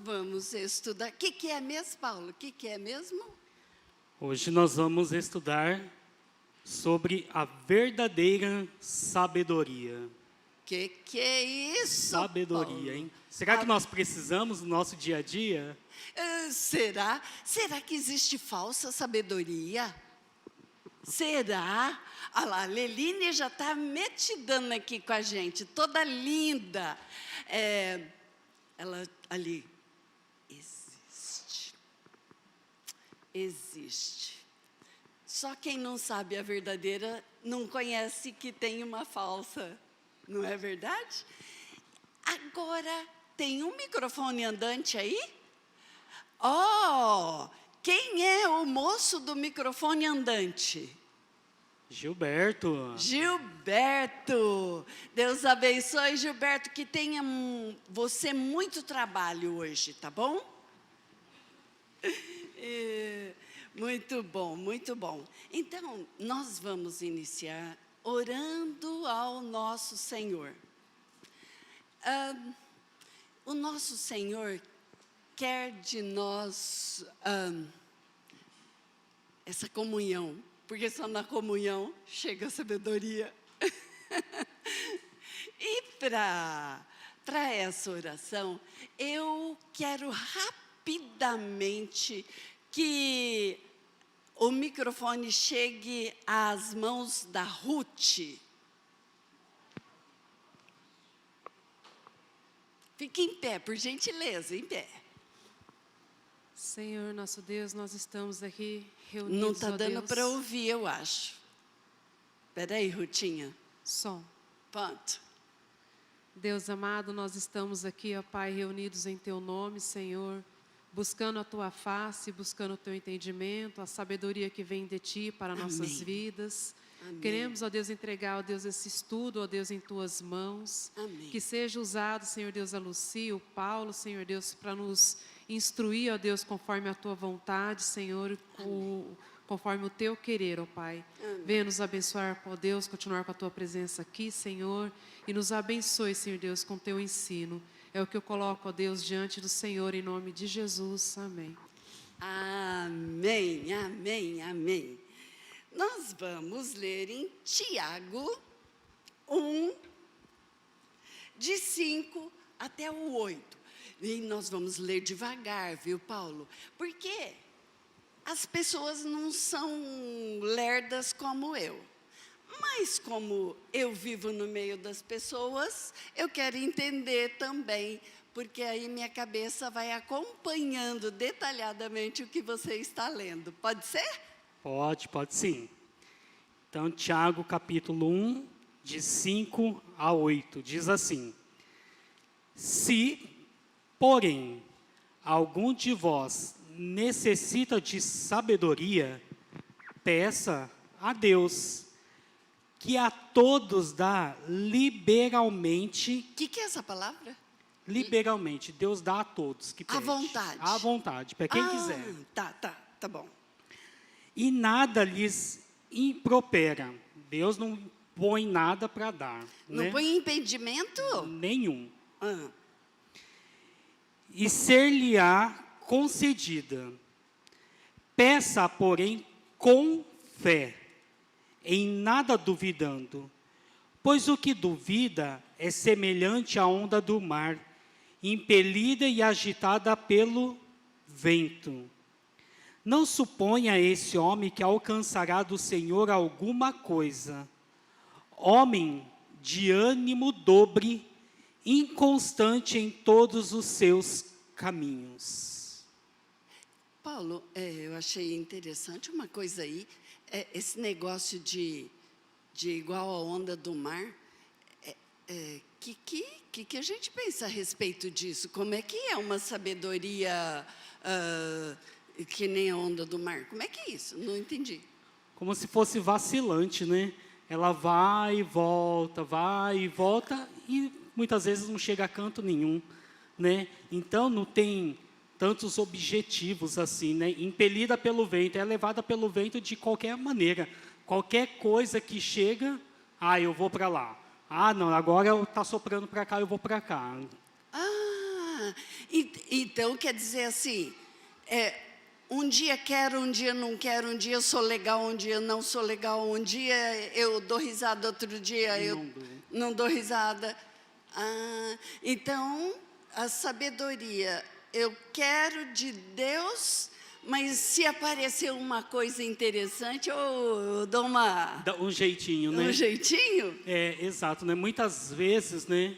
vamos estudar. O que é mesmo, Paulo? O que é mesmo? Hoje nós vamos estudar sobre a verdadeira sabedoria. Que é isso, Sabedoria, Paulo? hein? Será que nós precisamos no nosso dia a dia? Será? Será que existe falsa sabedoria? Será? Olha lá, a Leline já está metidando aqui com a gente, toda linda. Ela ali, existe. Existe. Só quem não sabe a verdadeira não conhece que tem uma falsa, não é verdade? Agora, tem um microfone andante aí? Quem é o moço do microfone andante? Gilberto. Gilberto. Deus abençoe, Gilberto, que tenha você muito trabalho hoje, tá bom? Muito bom, muito bom. Então, nós vamos iniciar orando ao nosso Senhor. O nosso Senhor quer de nós essa comunhão, porque só na comunhão chega a sabedoria. E para essa oração, eu quero rapidamente que o microfone chegue às mãos da Ruth. Fique em pé, por gentileza, em pé. Senhor, nosso Deus, nós estamos aqui reunidos, Não está dando Deus. para ouvir, eu acho. Espera aí, Rutinha. Som. Pronto. Deus amado, nós estamos aqui, ó Pai, reunidos em Teu nome, Senhor, buscando a Tua face, buscando o Teu entendimento, a sabedoria que vem de Ti para nossas vidas. Amém. Queremos, ó Deus, entregar, ó Deus, esse estudo, ó Deus, em Tuas mãos. Amém. Que seja usado, Senhor Deus, a Lucia, o Paulo, Senhor Deus, para nos instruir, ó Deus, conforme a Tua vontade, Senhor, conforme o Teu querer, ó Pai. Amém. Venha nos abençoar, ó Deus, continuar com a Tua presença aqui, Senhor, e nos abençoe, Senhor Deus, com o Teu ensino. É o que eu coloco, ó Deus, diante do Senhor, em nome de Jesus. Amém. Amém, amém, amém. Nós vamos ler em Tiago 1, de 5 até o 8. E nós vamos ler devagar, viu, Paulo? Porque as pessoas não são lerdas como eu. Mas como eu vivo no meio das pessoas, eu quero entender também, porque aí minha cabeça vai acompanhando detalhadamente o que você está lendo. Pode ser? Pode sim. Então, Tiago, capítulo 1, de 5 a 8, diz assim: Se, porém, algum de vós necessita de sabedoria, peça a Deus, que a todos dá liberalmente. O que é essa palavra? Liberalmente, Deus dá a todos que pedem. À vontade. À vontade, para quem quiser. Tá bom. E nada lhes impropera. Deus não põe nada para dar. Não né? põe impedimento? Nenhum. Ah, E ser-lhe-á concedida. Peça, porém, com fé, em nada duvidando. Pois o que duvida é semelhante à onda do mar, impelida e agitada pelo vento. Não suponha esse homem que alcançará do Senhor alguma coisa. Homem de ânimo dobre, inconstante em todos os seus caminhos. Paulo, eu achei interessante uma coisa aí, esse negócio de igual a onda do mar. Que a gente pensa a respeito disso? Como é que é uma sabedoria que nem a onda do mar? Como é que é isso? Não entendi. Como se fosse vacilante, né? Ela vai e volta e muitas vezes não chega a canto nenhum, né? Então não tem tantos objetivos assim, né? Impelida pelo vento, é levada pelo vento de qualquer maneira. Qualquer coisa que chega, eu vou para lá. Não, agora está soprando para cá, eu vou para cá. Então quer dizer assim, um dia quero, um dia não quero, um dia eu sou legal, um dia eu não sou legal, um dia eu dou risada, outro dia eu não dou risada. Então, a sabedoria, eu quero de Deus, mas se aparecer uma coisa interessante, eu dou Dá um jeitinho, né? um jeitinho. Exato, né? Muitas vezes, né?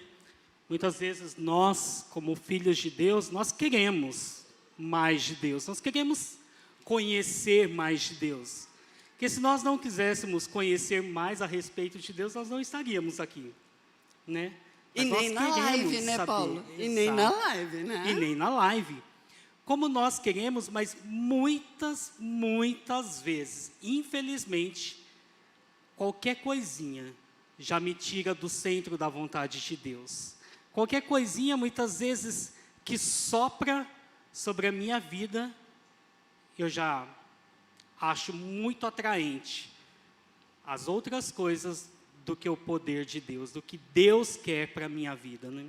Muitas vezes nós, como filhos de Deus, nós queremos mais de Deus. Nós queremos conhecer mais de Deus. Porque se nós não quiséssemos conhecer mais a respeito de Deus, nós não estaríamos aqui, né? E Mas nem nós na queremos live, né, saber. Paulo? E nem Exato. na live, né? E nem na live. Como nós queremos, mas muitas vezes, infelizmente, qualquer coisinha já me tira do centro da vontade de Deus. Qualquer coisinha, muitas vezes, que sopra sobre a minha vida, eu já acho muito atraente as outras coisas do que o poder de Deus, do que Deus quer para a minha vida, né?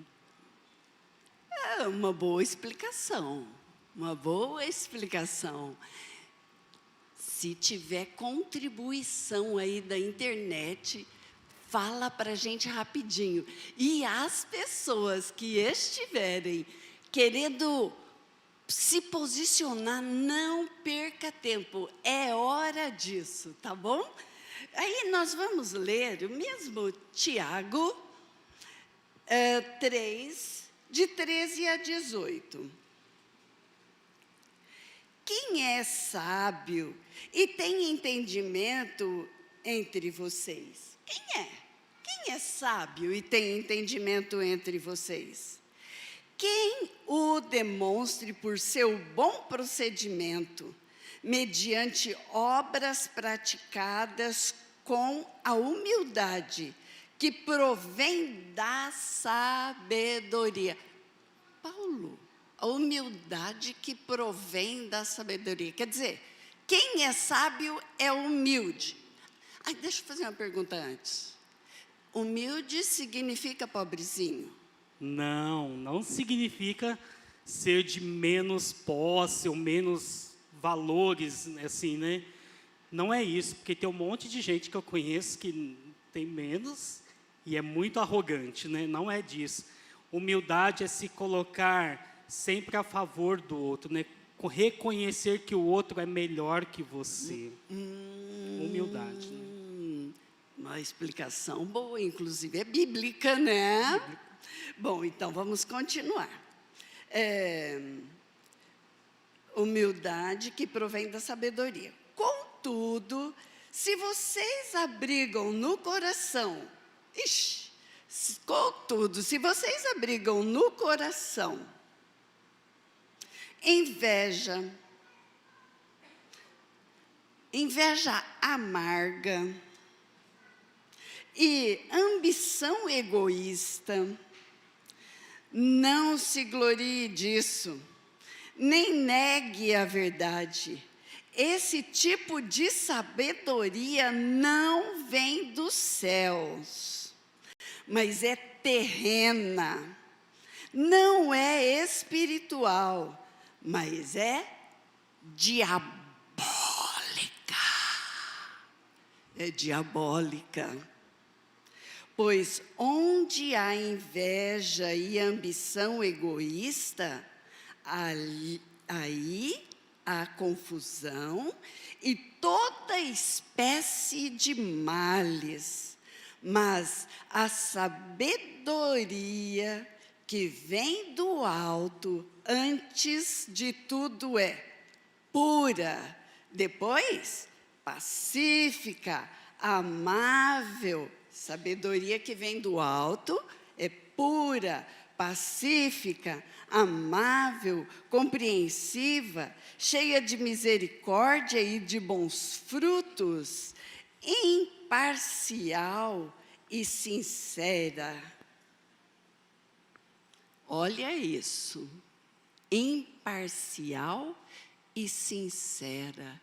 É uma boa explicação. Uma boa explicação. Se tiver contribuição aí da internet, fala para a gente rapidinho. E as pessoas que estiverem querendo se posicionar, não perca tempo. É hora disso, tá bom? Aí nós vamos ler o mesmo Tiago 3, de 13 a 18. Quem é sábio e tem entendimento entre vocês? Quem é? Quem é sábio e tem entendimento entre vocês? Quem o demonstre por seu bom procedimento, mediante obras praticadas com a humildade que provém da sabedoria. Paulo, a humildade que provém da sabedoria. Quer dizer, quem é sábio é humilde. Deixa eu fazer uma pergunta antes. Humilde significa pobrezinho? Não significa ser de menos posse ou menos valores, assim, né? Não é isso, porque tem um monte de gente que eu conheço que tem menos e é muito arrogante, né? Não é disso. Humildade é se colocar sempre a favor do outro, né? Reconhecer que o outro é melhor que você. Humildade, né? Uma explicação boa, inclusive é bíblica, né? Bom, então vamos continuar. Humildade que provém da sabedoria. Contudo, se vocês abrigam no coração, contudo, se vocês abrigam no coração inveja amarga e ambição egoísta, não se glorie disso, nem negue a verdade. Esse tipo de sabedoria não vem dos céus, mas é terrena, não é espiritual, mas é diabólica. É diabólica. Pois onde há inveja e ambição egoísta, aí há confusão e toda espécie de males. Mas a sabedoria que vem do alto, antes de tudo é pura, depois pacífica, amável. Sabedoria que vem do alto é pura, pacífica, amável, compreensiva, cheia de misericórdia e de bons frutos, imparcial e sincera. Olha isso, imparcial e sincera,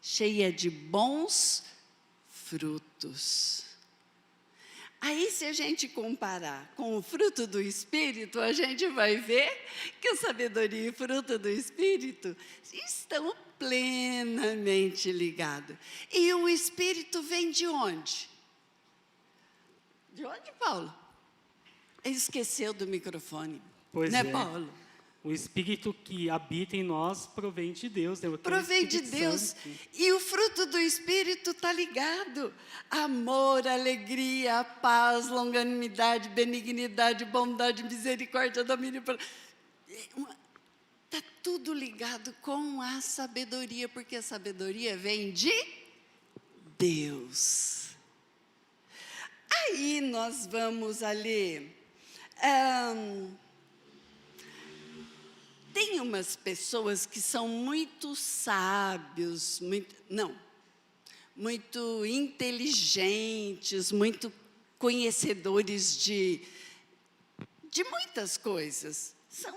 cheia de bons frutos. Aí, se a gente comparar com o fruto do Espírito, a gente vai ver que a sabedoria e o fruto do Espírito estão plenamente ligados. E o Espírito vem de onde? De onde, Paulo? Esqueceu do microfone. Pois né, é. Paulo? O Espírito que habita em nós provém de Deus. Né? Provém de Deus. E o fruto do Espírito está ligado. Amor, alegria, paz, longanimidade, benignidade, bondade, misericórdia, domínio. Está tudo ligado com a sabedoria, porque a sabedoria vem de Deus. Aí nós vamos ali. Tem umas pessoas que são muito sábios, muito inteligentes, muito conhecedores de muitas coisas. São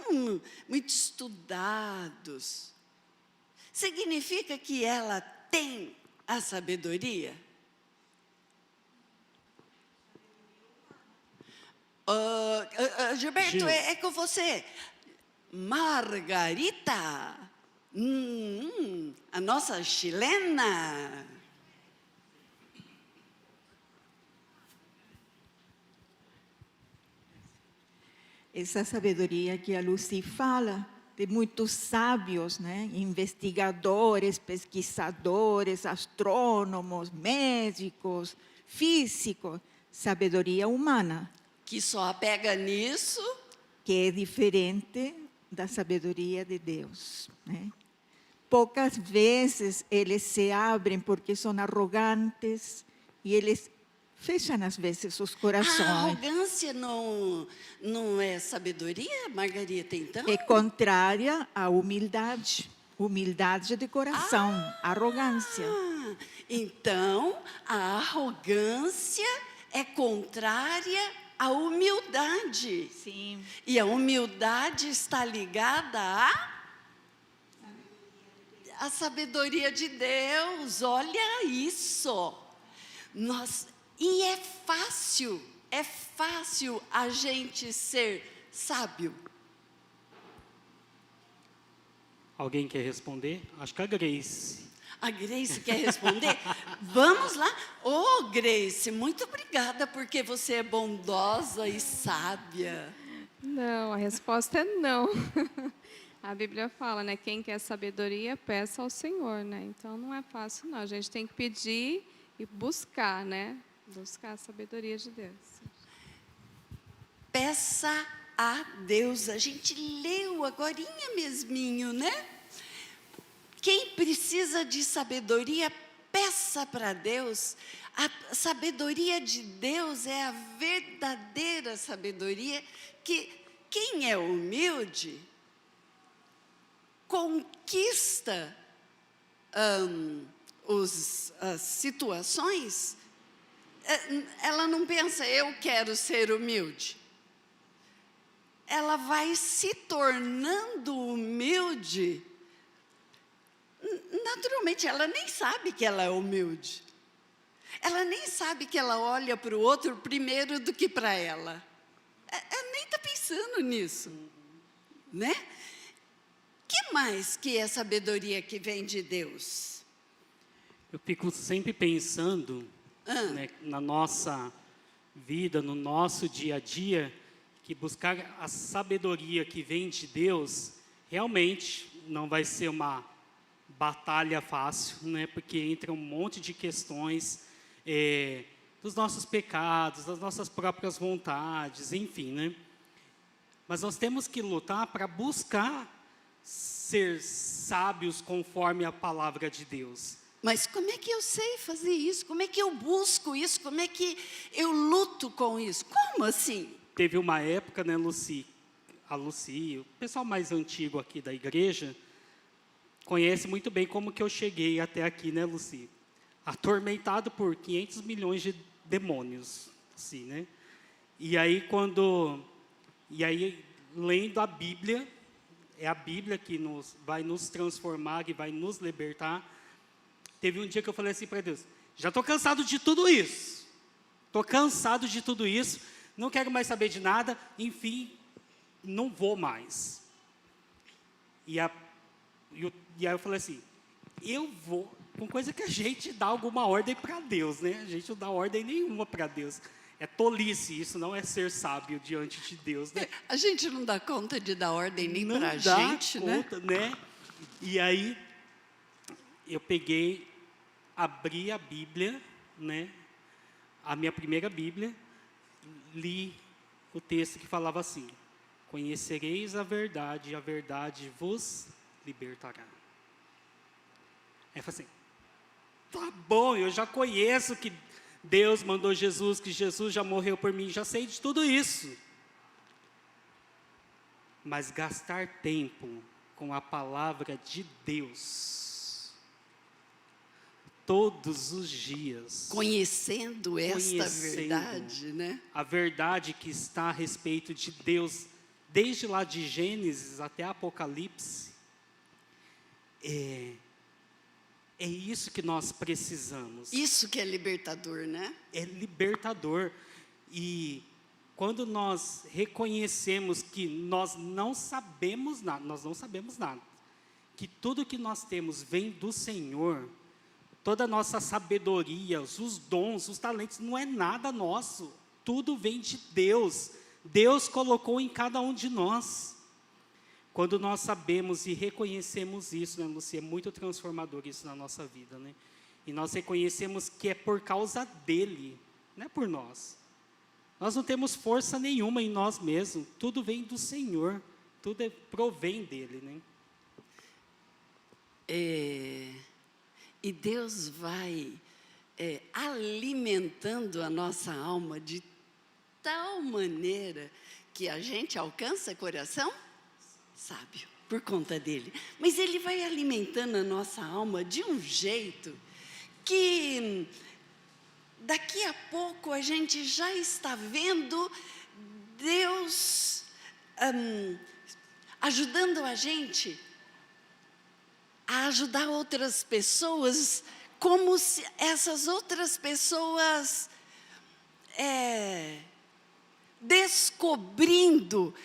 muito estudados. Significa que ela tem a sabedoria? Gilberto, Gil. é com você. Margarita, a nossa chilena. Essa sabedoria que a Lucy fala, de muitos sábios, né? Investigadores, pesquisadores, astrônomos, médicos, físicos, sabedoria humana. Que só pega nisso. Que é diferente da sabedoria de Deus, né? Poucas vezes eles se abrem porque são arrogantes e eles fecham às vezes os corações. A arrogância não é sabedoria, Margarita, então? É contrária à humildade, humildade de coração, arrogância. Então, a arrogância é contrária à humildade. Sim. E a humildade está ligada à sabedoria de Deus. Olha isso. E é fácil a gente ser sábio. Alguém quer responder? Acho que a Grace. A Grace quer responder? Vamos lá. Ô, Grace, muito obrigada, porque você é bondosa e sábia. Não, a resposta é não. A Bíblia fala, né? Quem quer sabedoria, peça ao Senhor, né? Então, não é fácil, não. A gente tem que pedir e buscar, né? Buscar a sabedoria de Deus. Peça a Deus. A gente leu agorinha mesminho, né? Quem precisa de sabedoria, peça para Deus. A sabedoria de Deus é a verdadeira sabedoria que quem é humilde conquista as situações. Ela não pensa, eu quero ser humilde. Ela vai se tornando humilde. Naturalmente, ela nem sabe que ela é humilde. Ela nem sabe que ela olha para o outro primeiro do que para ela. Ela nem está pensando nisso. Né? Que mais que é sabedoria que vem de Deus? Eu fico sempre pensando né, na nossa vida, no nosso dia a dia, que buscar a sabedoria que vem de Deus realmente não vai ser uma batalha fácil, né? Porque entra um monte de questões dos nossos pecados, das nossas próprias vontades, enfim, né? Mas nós temos que lutar para buscar ser sábios conforme a palavra de Deus. Mas como é que eu sei fazer isso? Como é que eu busco isso? Como é que eu luto com isso? Como assim? Teve uma época, né, Lucy, a Lucy, o pessoal mais antigo aqui da igreja, conhece muito bem como que eu cheguei até aqui, né, Lucy? Atormentado por 500 milhões de demônios, assim, né? E aí, lendo a Bíblia, é a Bíblia que vai nos transformar, que vai nos libertar. Teve um dia que eu falei assim para Deus, já estou cansado de tudo isso. estou cansado de tudo isso, não quero mais saber de nada, enfim, não vou mais. E aí eu falei assim, eu vou, com coisa que a gente dá alguma ordem para Deus, né? A gente não dá ordem nenhuma para Deus. É tolice, isso não é ser sábio diante de Deus, né? A gente não dá conta de dar ordem nem Não para a dá gente, conta, né? E aí, eu peguei, abri a Bíblia, né? A minha primeira Bíblia, li o texto que falava assim, conhecereis a verdade, e a verdade vos libertará. Aí eu falei assim, tá bom, eu já conheço que Deus mandou Jesus, que Jesus já morreu por mim, já sei de tudo isso. Mas gastar tempo com a palavra de Deus, todos os dias, conhecendo esta verdade, né? a verdade que está a respeito de Deus, desde lá de Gênesis até Apocalipse, é isso que nós precisamos. Isso que é libertador, né? É libertador. E quando nós reconhecemos que nós não sabemos nada, que tudo que nós temos vem do Senhor, toda a nossa sabedoria, os dons, os talentos, não é nada nosso, tudo vem de Deus. Deus colocou em cada um de nós. Quando nós sabemos e reconhecemos isso, né, Lucia, é muito transformador isso na nossa vida, né? E nós reconhecemos que é por causa dele, não é por nós. Nós não temos força nenhuma em nós mesmos, tudo vem do Senhor, tudo provém dele, né? E Deus vai alimentando a nossa alma de tal maneira que a gente alcança coração sábio por conta dele. Mas ele vai alimentando a nossa alma de um jeito que daqui a pouco a gente já está vendo Deus ajudando a gente a ajudar outras pessoas, como se essas outras pessoas descobrindo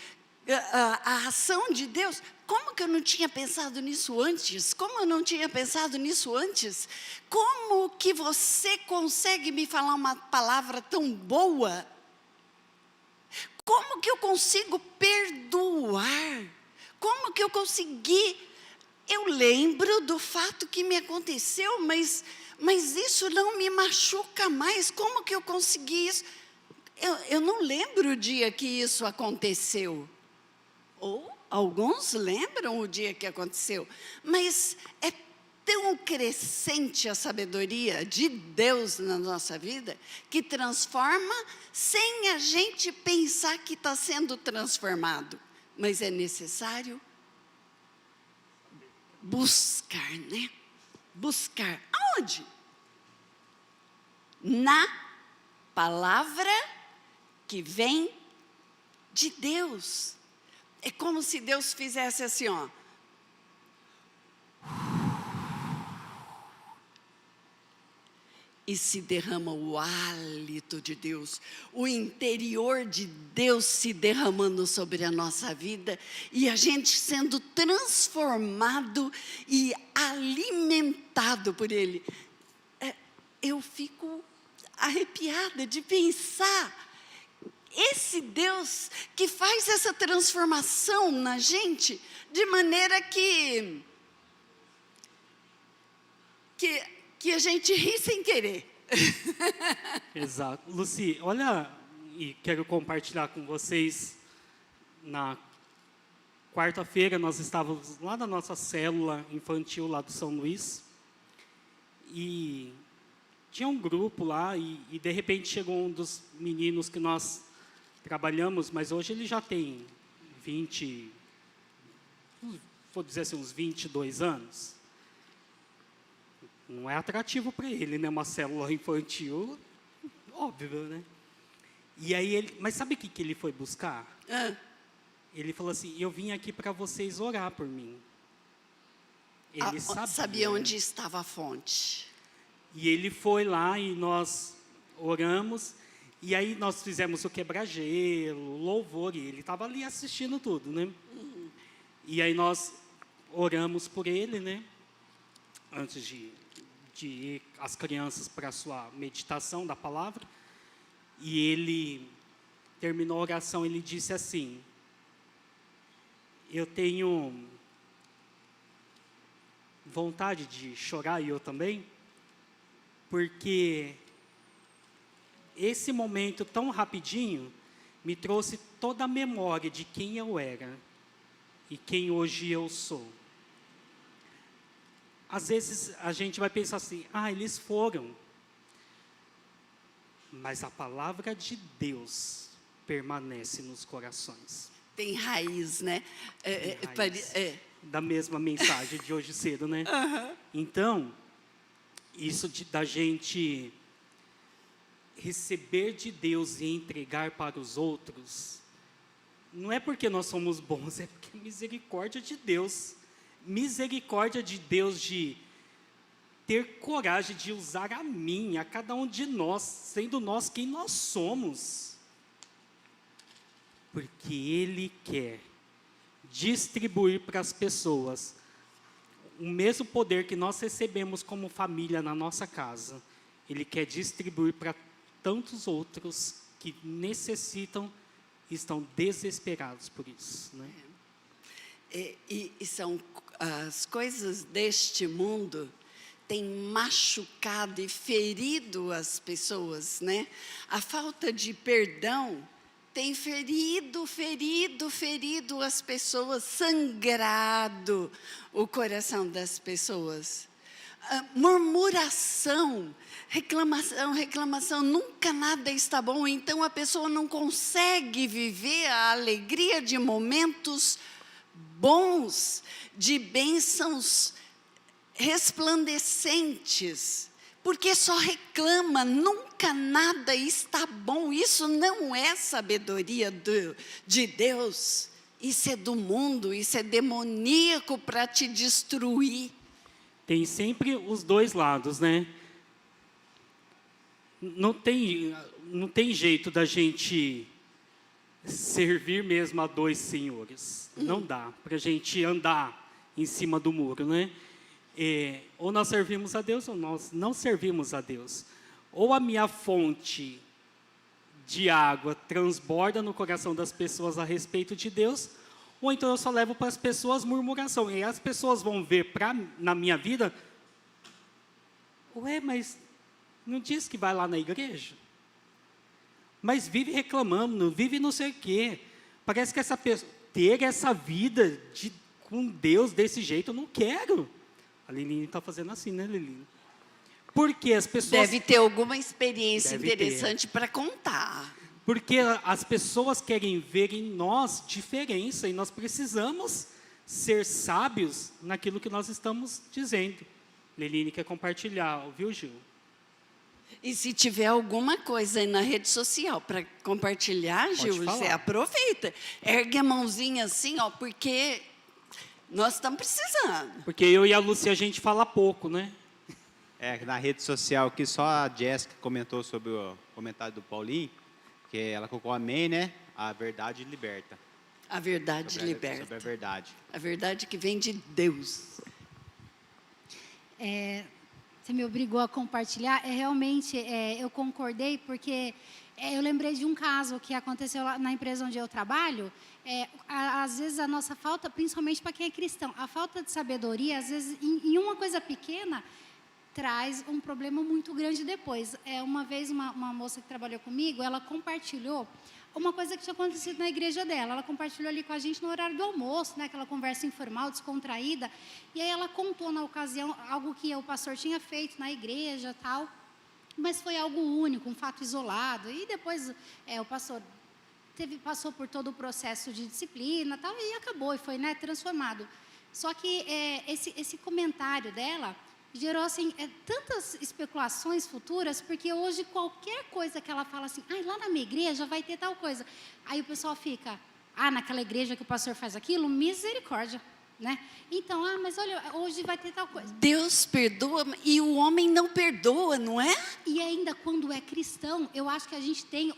a ação de Deus. Como que eu não tinha pensado nisso antes? Como eu não tinha pensado nisso antes? Como que você consegue me falar uma palavra tão boa? Como que eu consigo perdoar? Como que eu consegui? Eu lembro do fato que me aconteceu, mas isso não me machuca mais. Como que eu consegui isso? Eu não lembro o dia que isso aconteceu. Ou alguns lembram o dia que aconteceu. Mas é tão crescente a sabedoria de Deus na nossa vida, que transforma sem a gente pensar que está sendo transformado. Mas é necessário buscar, né? Buscar. Aonde? Na palavra que vem de Deus. É como se Deus fizesse assim, ó. E se derrama o hálito de Deus, o interior de Deus se derramando sobre a nossa vida, e a gente sendo transformado e alimentado por Ele. Eu fico arrepiada de pensar, esse Deus que faz essa transformação na gente, de maneira que a gente ri sem querer. Exato. Luci, olha, e quero compartilhar com vocês, na quarta-feira nós estávamos lá na nossa célula infantil lá do São Luís, e tinha um grupo lá, e de repente chegou um dos meninos que nós trabalhamos, mas hoje ele já tem vou dizer assim, uns 22 anos. Não é atrativo para ele, né? Uma célula infantil, óbvio, né? E aí mas sabe o que ele foi buscar? Ele falou assim, eu vim aqui para vocês orar por mim. Ele sabia onde estava a fonte. E ele foi lá e nós oramos. E aí nós fizemos o quebra-gelo, o louvor, e ele estava ali assistindo tudo, né? E aí nós oramos por ele, né? Antes de ir as crianças para a sua meditação da palavra. E ele terminou a oração, ele disse assim: eu tenho vontade de chorar, e eu também, porque esse momento tão rapidinho me trouxe toda a memória de quem eu era e quem hoje eu sou. Às vezes a gente vai pensar assim: eles foram. Mas a palavra de Deus permanece nos corações. Tem raiz, né? Tem raiz. Da mesma mensagem de hoje cedo, né? Então, isso da gente receber de Deus e entregar para os outros, não é porque nós somos bons, é porque é misericórdia de Deus. Misericórdia de Deus de ter coragem de usar a mim, a cada um de nós, sendo nós quem nós somos. Porque Ele quer distribuir para as pessoas o mesmo poder que nós recebemos como família na nossa casa. Ele quer distribuir para tantos outros que necessitam e estão desesperados por isso, né? E são as coisas deste mundo têm machucado e ferido as pessoas, né? A falta de perdão tem ferido as pessoas, sangrado o coração das pessoas. Murmuração, reclamação, nunca nada está bom, então a pessoa não consegue viver a alegria de momentos bons, de bênçãos resplandecentes, porque só reclama, nunca nada está bom. Isso não é sabedoria de Deus, isso é do mundo, isso é demoníaco para te destruir. Tem sempre os dois lados, né? Não tem jeito da gente servir mesmo a dois senhores. Não dá para a gente andar em cima do muro, né? Ou nós servimos a Deus ou nós não servimos a Deus. Ou a minha fonte de água transborda no coração das pessoas a respeito de Deus, ou então eu só levo para as pessoas murmuração. E aí as pessoas vão ver na minha vida: ué, mas não diz que vai lá na igreja? Mas vive reclamando, vive não sei o quê. Parece que essa pessoa, ter essa vida com Deus desse jeito, eu não quero. A Liline está fazendo assim, né, Liline? Porque as pessoas... Deve ter alguma experiência Deve interessante para contar. Porque as pessoas querem ver em nós diferença, e nós precisamos ser sábios naquilo que nós estamos dizendo. Liline quer compartilhar, viu, Gil? E se tiver alguma coisa aí na rede social para compartilhar, Gil, você aproveita. Ergue a mãozinha assim, ó, porque nós estamos precisando. Porque eu e a Lúcia, a gente fala pouco, né? Na rede social aqui, só a Jéssica comentou sobre o comentário do Paulinho, que ela colocou amém, né? A verdade liberta. A verdade liberta. Sobre a verdade. A verdade que vem de Deus. Você me obrigou a compartilhar. Realmente, eu concordei, porque eu lembrei de um caso que aconteceu lá na empresa onde eu trabalho. Às vezes, a nossa falta, principalmente para quem é cristão, a falta de sabedoria, às vezes, em uma coisa pequena, traz um problema muito grande depois. Uma vez, uma moça que trabalhou comigo, ela compartilhou uma coisa que tinha acontecido na igreja dela. Ela compartilhou ali com a gente no horário do almoço, né, aquela conversa informal, descontraída. E aí ela contou na ocasião algo que o pastor tinha feito na igreja, tal. Mas foi algo único, um fato isolado. E depois o pastor passou por todo o processo de disciplina, tal, e acabou, e foi, né, transformado. Só que esse comentário dela gerou assim, tantas especulações futuras, porque hoje qualquer coisa que ela fala assim, lá na minha igreja vai ter tal coisa. Aí o pessoal fica, naquela igreja que o pastor faz aquilo, misericórdia. né? Então, mas olha, hoje vai ter tal coisa. Deus perdoa e o homem não perdoa, não é? E ainda quando é cristão, eu acho que a gente tem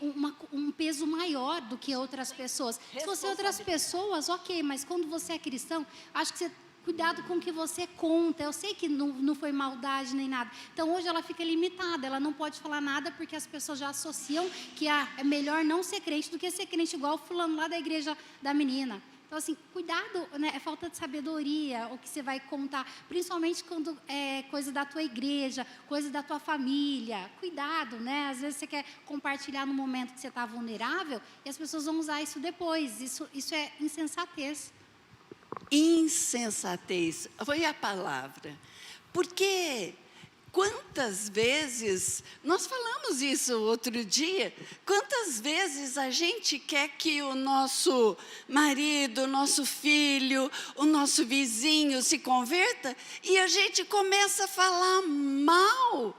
um peso maior do que outras pessoas. Se você é outras pessoas, ok, mas quando você é cristão, acho que você... Cuidado com o que você conta. Eu sei que não foi maldade nem nada. Então, hoje ela fica limitada. Ela não pode falar nada porque as pessoas já associam que é melhor não ser crente do que ser crente, igual o fulano lá da igreja da menina. Então, assim, cuidado, né? É falta de sabedoria o que você vai contar. Principalmente quando é coisa da tua igreja, coisa da tua família. Cuidado, né? Às vezes você quer compartilhar no momento que você está vulnerável e as pessoas vão usar isso depois. Isso é insensatez. Insensatez, foi a palavra. Porque quantas vezes, nós falamos isso outro dia, quantas vezes a gente quer que o nosso marido, o nosso filho, o nosso vizinho se converta e a gente começa a falar mal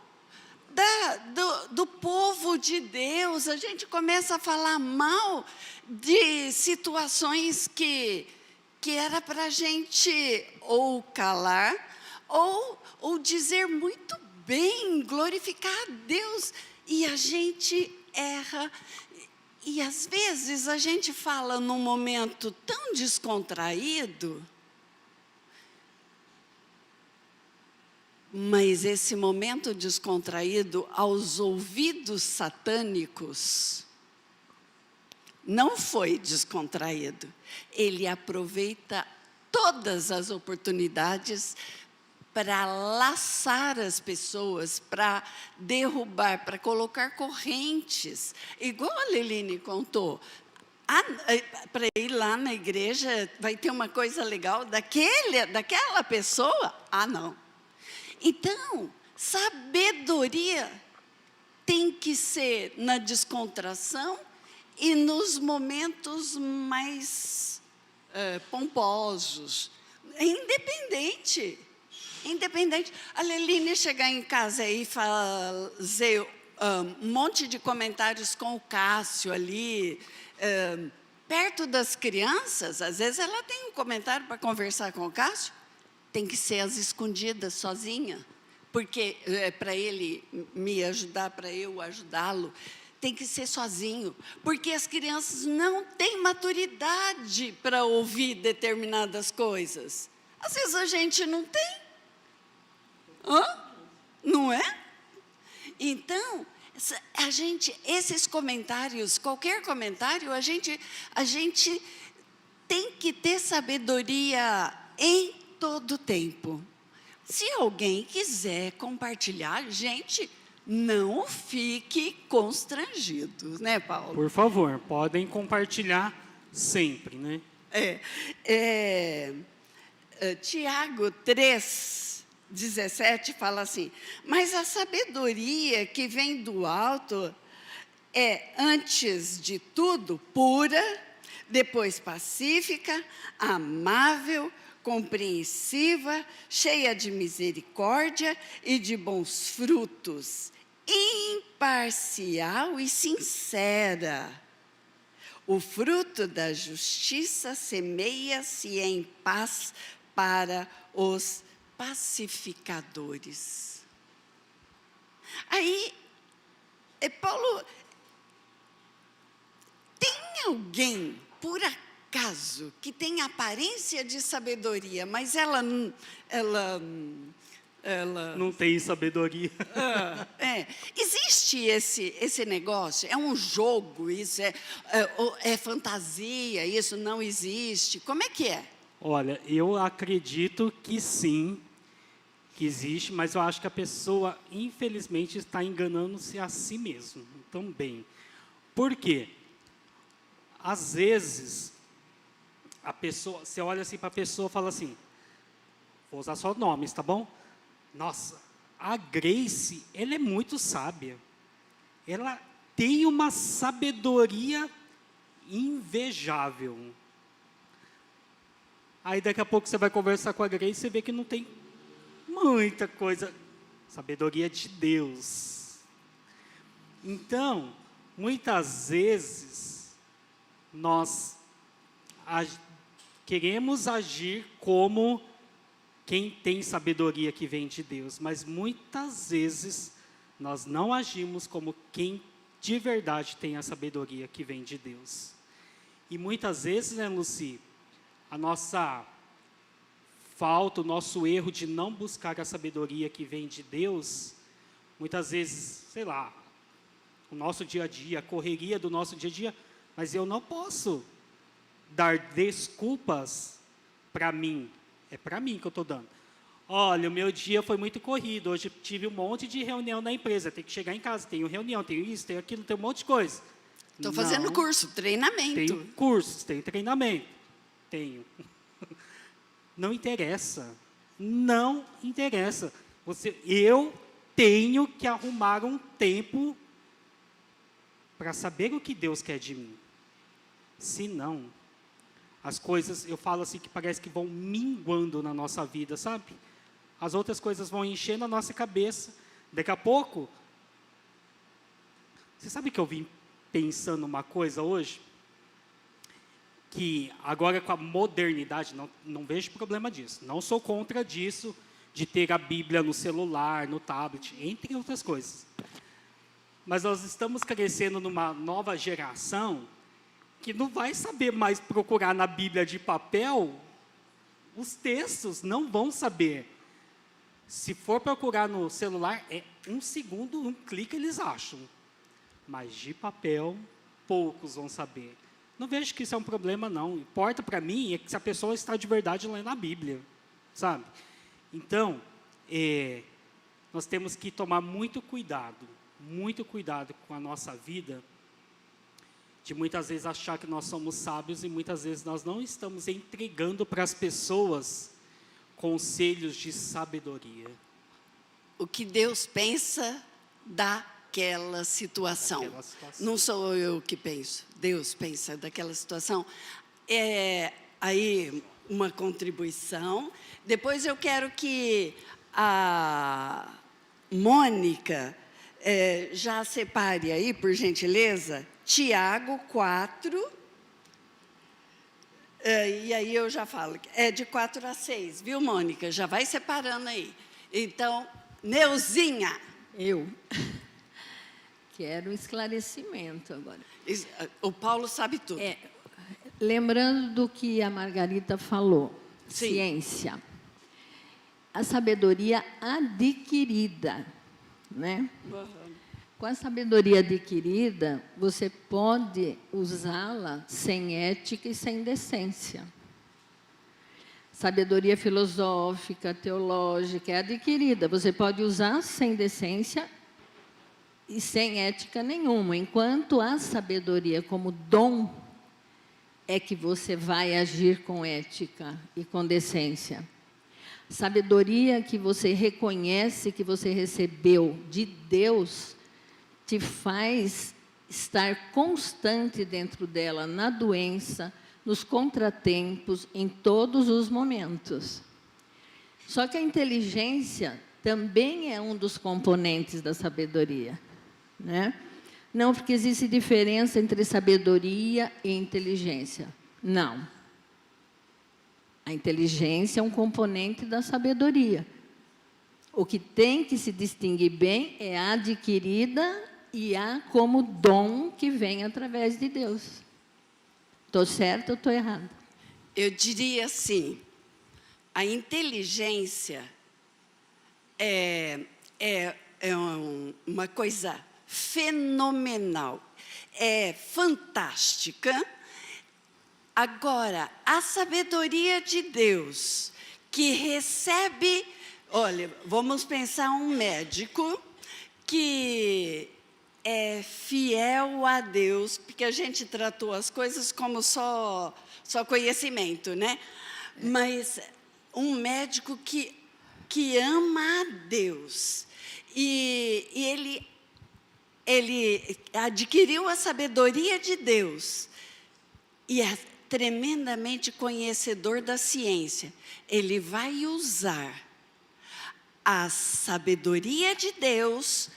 do povo de Deus, a gente começa a falar mal de situações que era para a gente ou calar, ou dizer muito bem, glorificar a Deus, e a gente erra. E às vezes a gente fala num momento tão descontraído, mas esse momento descontraído, aos ouvidos satânicos, não foi descontraído. Ele aproveita todas as oportunidades para laçar as pessoas, para derrubar, para colocar correntes. Igual a Leline contou, para ir lá na igreja, vai ter uma coisa legal daquela pessoa? Não. Então, sabedoria tem que ser na descontração e nos momentos mais pomposos. É independente. A Leline chegar em casa e fazer um monte de comentários com o Cássio ali, perto das crianças, às vezes ela tem um comentário para conversar com o Cássio, tem que ser às escondidas, sozinha, porque para ele me ajudar, para eu ajudá-lo, tem que ser sozinho, porque as crianças não têm maturidade para ouvir determinadas coisas. Às vezes a gente não tem. Não é? Então, esses comentários, qualquer comentário, a gente tem que ter sabedoria em todo tempo. Se alguém quiser compartilhar, gente, não fique constrangido, né, Paulo? Por favor, podem compartilhar sempre, né? Tiago 3:17 fala assim: mas a sabedoria que vem do alto é, antes de tudo, pura, depois pacífica, amável, compreensiva, cheia de misericórdia e de bons frutos, imparcial e sincera. O fruto da justiça semeia-se em paz para os pacificadores. Aí, Paulo, tem alguém, por acaso, que tem aparência de sabedoria, mas ela não tem sabedoria. Existe esse negócio? É um jogo? Isso é fantasia? Isso não existe? Como é que é? Olha, eu acredito que sim, que existe, mas eu acho que a pessoa, infelizmente, está enganando-se a si mesmo também. Por quê? Às vezes, a pessoa, você olha assim para a pessoa e fala assim, vou usar só nomes, tá bom? Nossa, a Grace, ela é muito sábia. Ela tem uma sabedoria invejável. Aí daqui a pouco você vai conversar com a Grace e você vê que não tem muita coisa. Sabedoria de Deus. Então, muitas vezes, nós queremos agir como quem tem sabedoria que vem de Deus, mas muitas vezes nós não agimos como quem de verdade tem a sabedoria que vem de Deus. E muitas vezes, né, Luci, a nossa falta, o nosso erro de não buscar a sabedoria que vem de Deus, muitas vezes, sei lá, o nosso dia a dia, a correria do nosso dia a dia, mas eu não posso dar desculpas para mim. É para mim que eu estou dando. Olha, o meu dia foi muito corrido, hoje tive um monte de reunião na empresa, tenho que chegar em casa, tenho reunião, tenho isso, tenho aquilo, tenho um monte de coisa. Estou fazendo Não. curso, treinamento. Tenho cursos, tenho treinamento. Tenho. Não interessa. Não interessa. Eu tenho que arrumar um tempo para saber o que Deus quer de mim. Se não, as coisas, eu falo assim, que parece que vão minguando na nossa vida, sabe? As outras coisas vão enchendo a nossa cabeça. Daqui a pouco, você sabe que eu vim pensando uma coisa hoje? Que agora com a modernidade, não vejo problema disso. Não sou contra disso, de ter a Bíblia no celular, no tablet, entre outras coisas. Mas nós estamos crescendo numa nova geração que não vai saber mais procurar na Bíblia de papel os textos, não vão saber. Se for procurar no celular, é 1 segundo, 1 clique eles acham. Mas de papel, poucos vão saber. Não vejo que isso é um problema, não. Importa para mim é que se a pessoa está de verdade lendo a Bíblia, sabe? Então, nós temos que tomar muito cuidado com a nossa vida, de muitas vezes achar que nós somos sábios e muitas vezes nós não estamos entregando para as pessoas conselhos de sabedoria. O que Deus pensa daquela situação. Não sou eu que penso, Deus pensa daquela situação. Aí, uma contribuição. Depois eu quero que a Mônica já separe aí, por gentileza, Tiago 4, e aí eu já falo, é de 4 a 6, viu, Mônica? Já vai separando aí. Então, Neuzinha. Eu quero um esclarecimento agora. O Paulo sabe tudo. Lembrando do que a Margarita falou, Sim. Ciência. A sabedoria adquirida, né? Com a sabedoria adquirida, você pode usá-la sem ética e sem decência. Sabedoria filosófica, teológica, é adquirida. Você pode usar sem decência e sem ética nenhuma. Enquanto a sabedoria como dom é que você vai agir com ética e com decência. Sabedoria que você reconhece que você recebeu de Deus te faz estar constante dentro dela, na doença, nos contratempos, em todos os momentos. Só que a inteligência também é um dos componentes da sabedoria, né? Não porque existe diferença entre sabedoria e inteligência. Não. A inteligência é um componente da sabedoria. O que tem que se distinguir bem é a adquirida e a como dom que vem através de Deus. Estou certa ou estou errada? Eu diria assim, a inteligência é uma coisa fenomenal, é fantástica. Agora, a sabedoria de Deus, que recebe... Olha, vamos pensar um médico que é fiel a Deus, porque a gente tratou as coisas como só conhecimento, né? Mas um médico que ama a Deus, e ele adquiriu a sabedoria de Deus, e é tremendamente conhecedor da ciência. Ele vai usar a sabedoria de Deus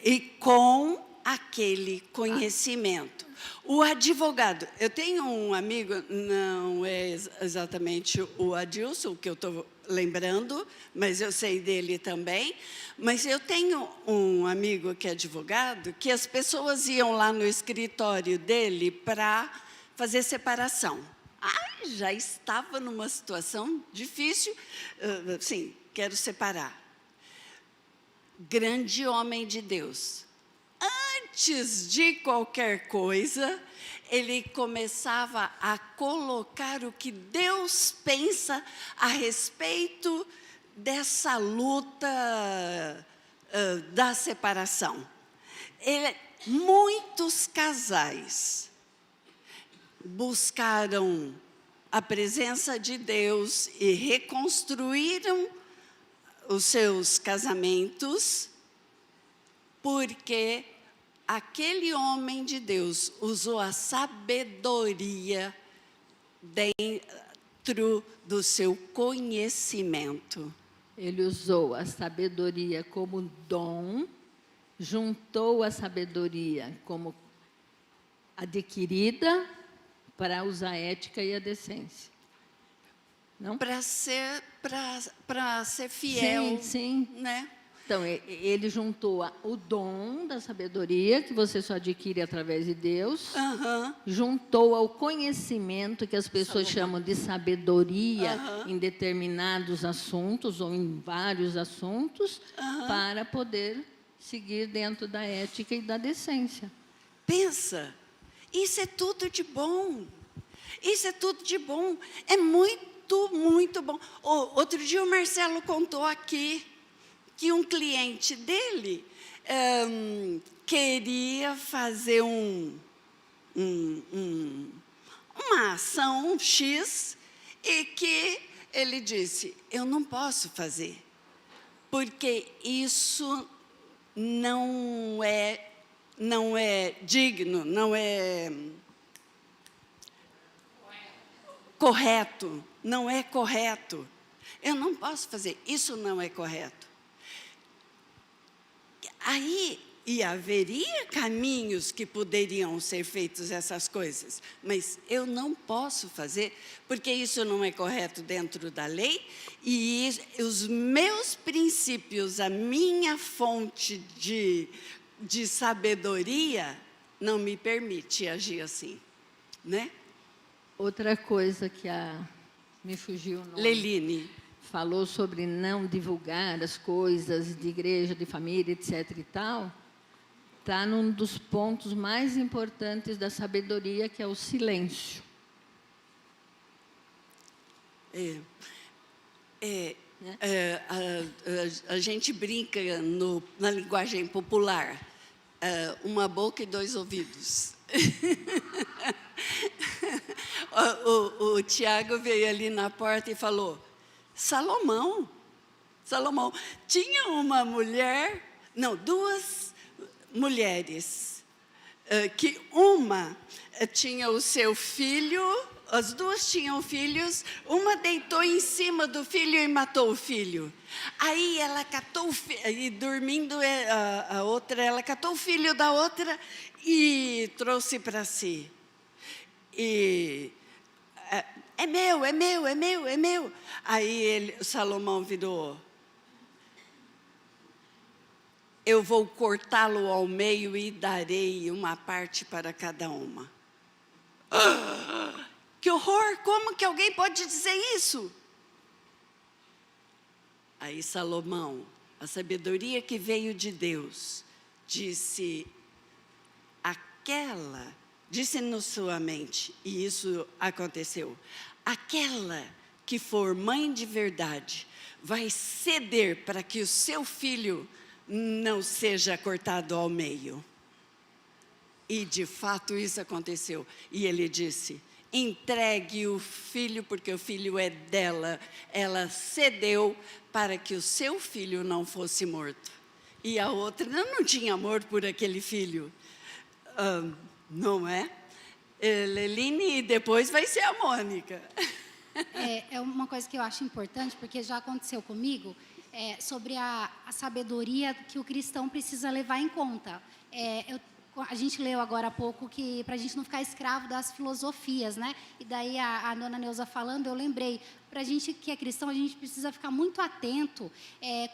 e com aquele conhecimento. O advogado, eu tenho um amigo, não é exatamente o Adilson, que eu estou lembrando, mas eu sei dele também. Mas eu tenho um amigo que é advogado, que as pessoas iam lá no escritório dele para fazer separação. Já estava numa situação difícil, sim, quero separar. Grande homem de Deus. Antes de qualquer coisa, ele começava a colocar o que Deus pensa a respeito dessa luta da separação. Muitos casais buscaram a presença de Deus e reconstruíram os seus casamentos, porque aquele homem de Deus usou a sabedoria dentro do seu conhecimento. Ele usou a sabedoria como dom, juntou a sabedoria como adquirida para usar a ética e a decência. Não? Para ser fiel. Sim. Né? Então, ele juntou o dom da sabedoria, que você só adquire através de Deus, juntou ao conhecimento, que as pessoas chamam de sabedoria, em determinados assuntos, ou em vários assuntos, para poder seguir dentro da ética e da decência. Pensa, isso é tudo de bom. Isso é tudo de bom. É muito, muito bom. Outro dia o Marcelo contou aqui que um cliente dele queria fazer uma ação X e que ele disse, eu não posso fazer, porque isso não é digno, não é correto, não é correto. Eu não posso fazer, isso não é correto. Aí, haveria caminhos que poderiam ser feitos essas coisas, mas eu não posso fazer, porque isso não é correto dentro da lei, e os meus princípios, a minha fonte de sabedoria, não me permite agir assim, né? Outra coisa que me fugiu o nome. Leline. Falou sobre não divulgar as coisas de igreja, de família, etc. e tal, está num dos pontos mais importantes da sabedoria, que é o silêncio. A gente brinca na linguagem popular, uma boca e dois ouvidos. o Tiago veio ali na porta e falou, Salomão, tinha uma mulher, não, duas mulheres, que uma tinha o seu filho, as duas tinham filhos, uma deitou em cima do filho e matou o filho. Aí ela catou o filho, e dormindo a outra, ela catou o filho da outra e trouxe para si. E é meu. Aí Salomão virou, eu vou cortá-lo ao meio e darei uma parte para cada uma. Que horror! Como que alguém pode dizer isso? Aí Salomão, a sabedoria que veio de Deus, disse na sua mente, e isso aconteceu, aquela que for mãe de verdade, vai ceder para que o seu filho não seja cortado ao meio. E de fato isso aconteceu. E ele disse, entregue o filho, porque o filho é dela. Ela cedeu para que o seu filho não fosse morto. E a outra não tinha amor por aquele filho. Não é? Leline, e depois vai ser a Mônica. É uma coisa que eu acho importante, porque já aconteceu comigo, sobre a sabedoria que o cristão precisa levar em conta. a gente leu agora há pouco que para a gente não ficar escravo das filosofias, né? E daí a dona Neuza falando, eu lembrei, para a gente que é cristão, a gente precisa ficar muito atento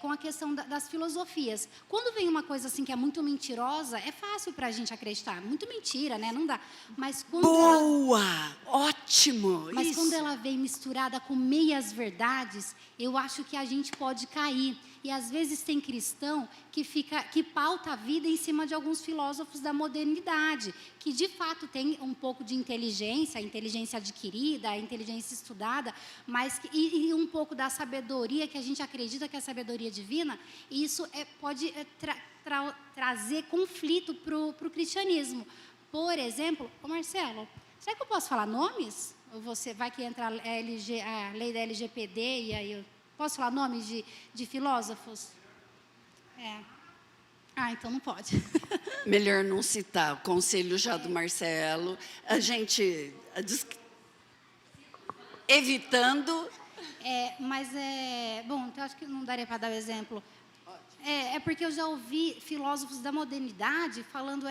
com a questão das filosofias. Quando vem uma coisa assim que é muito mentirosa, é fácil para a gente acreditar. Muito mentira, né? Não dá. Mas quando Boa! Ótimo! Mas isso. quando ela vem misturada com meias verdades, eu acho que a gente pode cair. E às vezes tem cristão que pauta a vida em cima de alguns filósofos da modernidade, que de fato tem um pouco de inteligência, a inteligência adquirida, a inteligência estudada, mas e um pouco da sabedoria que a gente acredita que é a sabedoria divina. E isso pode trazer conflito para o cristianismo. Por exemplo, Marcelo, será que eu posso falar nomes? Ou você vai que entra a lei da LGPD e aí eu posso falar nomes de filósofos? Então não pode. Melhor não citar o conselho já do Marcelo. A gente evitando. Mas bom, então acho que não daria para dar o exemplo. É porque eu já ouvi filósofos da modernidade falando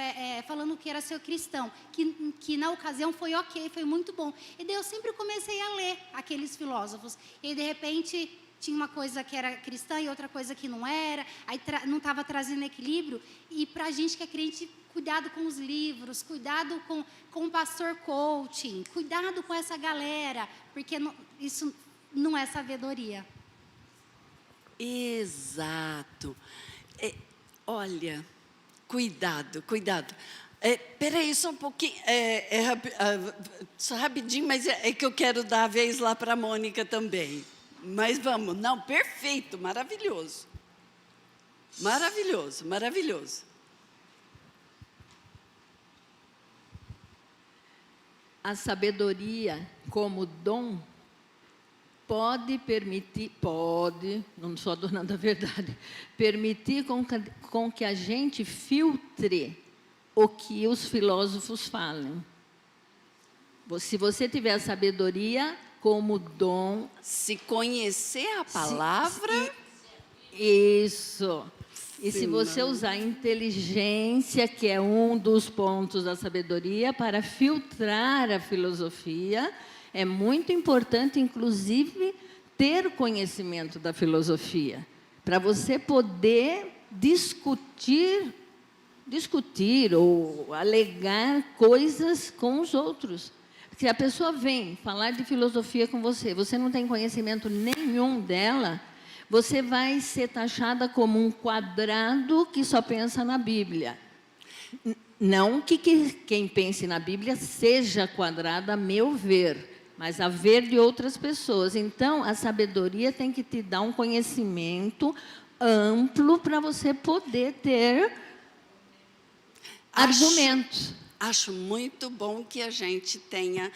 que era ser cristão, que na ocasião foi ok, foi muito bom. E daí eu sempre comecei a ler aqueles filósofos. E aí, de repente, tinha uma coisa que era cristã e outra coisa que não era, aí não estava trazendo equilíbrio. E para a gente que é crente, cuidado com os livros, cuidado com o pastor coaching, cuidado com essa galera, porque isso não é sabedoria. Exato. Olha, cuidado. Peraí, só um pouquinho. Só rapidinho, mas é que eu quero dar a vez lá para a Mônica também. Mas vamos. Não, perfeito, maravilhoso. Maravilhoso. A sabedoria como dom pode, não sou a dona da verdade, permitir com que a gente filtre o que os filósofos falam. Se você tiver a sabedoria como dom... Se conhecer a palavra... Isso. E se você usar a inteligência, que é um dos pontos da sabedoria, para filtrar a filosofia... É muito importante, inclusive, ter conhecimento da filosofia, para você poder discutir ou alegar coisas com os outros. Se a pessoa vem falar de filosofia com você, você não tem conhecimento nenhum dela, você vai ser taxada como um quadrado que só pensa na Bíblia. Não que quem pense na Bíblia seja quadrado, a meu ver, mas a ver de outras pessoas. Então, a sabedoria tem que te dar um conhecimento amplo para você poder ter argumentos. Acho muito bom que a gente tenha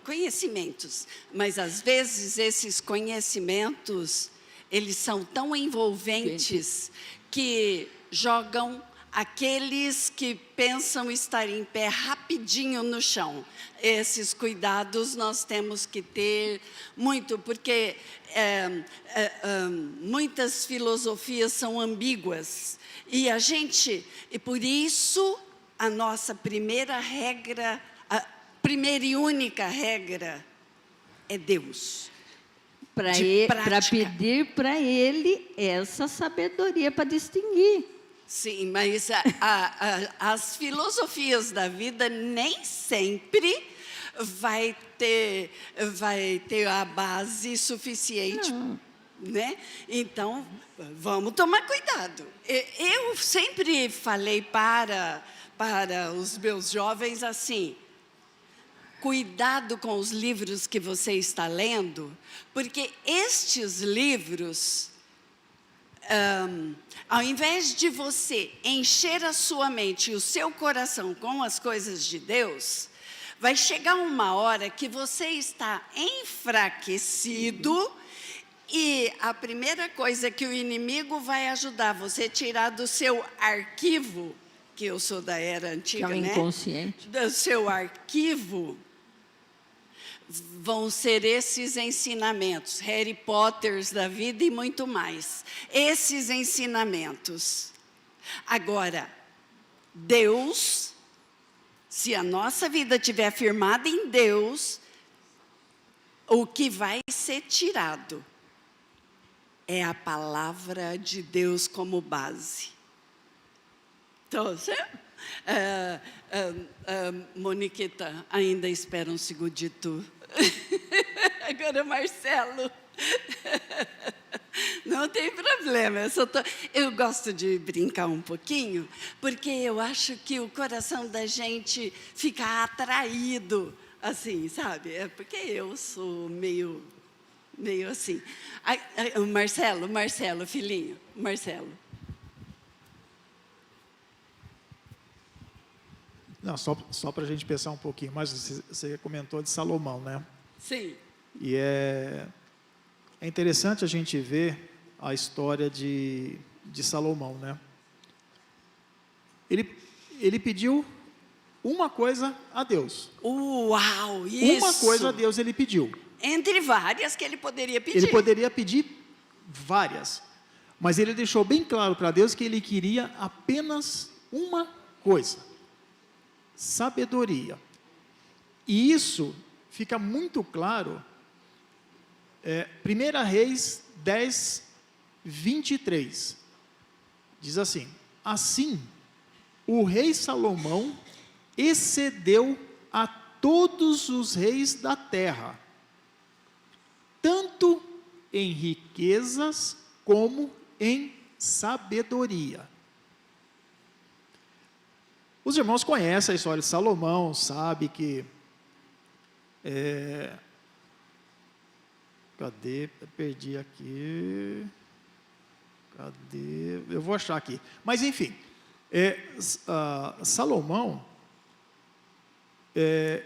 conhecimentos, mas às vezes esses conhecimentos, eles são tão envolventes que jogam aqueles que pensam estar em pé rapidinho no chão. Esses cuidados nós temos que ter muito, porque muitas filosofias são ambíguas. E por isso, a nossa primeira regra, a primeira e única regra é Deus. Para pedir para Ele essa sabedoria para distinguir. Sim, mas as filosofias da vida nem sempre vai ter a base suficiente, né? Então, vamos tomar cuidado. Eu sempre falei para os meus jovens assim: cuidado com os livros que você está lendo, porque estes livros... ao invés de você encher a sua mente e o seu coração com as coisas de Deus, vai chegar uma hora que você está enfraquecido e a primeira coisa que o inimigo vai ajudar você a tirar do seu arquivo, que eu sou da era antiga, que é o inconsciente, do seu arquivo, vão ser esses ensinamentos, Harry Potters da vida e muito mais. Esses ensinamentos. Agora, Deus, se a nossa vida estiver firmada em Deus, o que vai ser tirado é a palavra de Deus como base. Então, Moniqueta, ainda espera um segundito. Agora, Marcelo. Não tem problema, eu gosto de brincar um pouquinho, porque eu acho que o coração da gente fica atraído, assim, sabe? É porque eu sou meio assim. Marcelo, filhinho, Marcelo. Não, só para a gente pensar um pouquinho mais, você comentou de Salomão, né? Sim. E é interessante a gente ver a história de Salomão, né? Ele pediu uma coisa a Deus. Uau, isso! Uma coisa a Deus ele pediu. Entre várias que ele poderia pedir. Ele poderia pedir várias, mas ele deixou bem claro para Deus que ele queria apenas uma coisa: sabedoria. E isso fica muito claro, 1 Reis 10, 23. Diz assim: assim, o rei Salomão excedeu a todos os reis da terra, tanto em riquezas como em sabedoria. Os irmãos conhecem a história de Salomão, sabe que cadê? Perdi aqui. Cadê? Eu vou achar aqui. Mas enfim, Salomão,